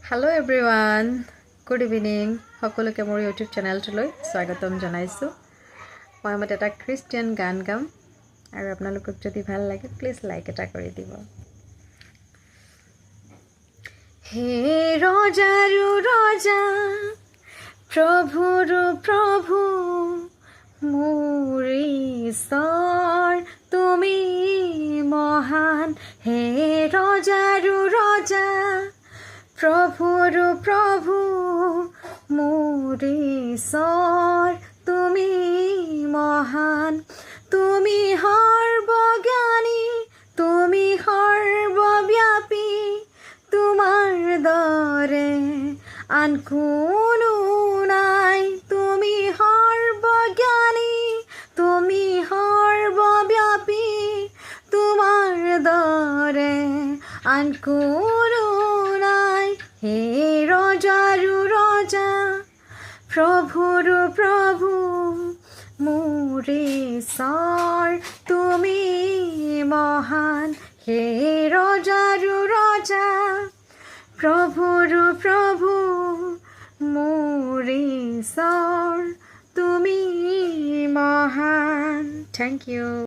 Hello everyone, good evening. সকলোকে মোৰ YouTube চেনেলটোলৈ স্বাগতম জনাইছো। মই এটা খ্ৰীষ্টিয়ান গান গাম আৰু আপোনালোকক যদি ভাল লাগে প্লিজ লাইক এটা কৰি দিব। হে ৰজাৰু ৰজা প্ৰভুৰু প্ৰভু মোৰ ঈশ্বৰ তুমি মহান। হে ৰজাৰু ৰজা প্ৰভুৰু প্ৰভু মোৰ ঈশ্বৰ তুমি মহান। তুমি সৰ্বজ্ঞানী, তুমি সৰ্বব্যাপী, তোমাৰ দৰে আন কোনো নাই। তুমি সৰ্বজ্ঞানী, তুমি সৰ্বব্যাপী, তোমাৰ দৰে আন কোনো নাই। হে ৰজাৰু ৰজা প্ৰভুৰু প্ৰভু মোৰ ঈশ্বৰ তুমি মহান। হে ৰজাৰু ৰজা প্ৰভুৰু প্ৰভু মোৰ ঈশ্বৰ তুমি মহান। Thank U.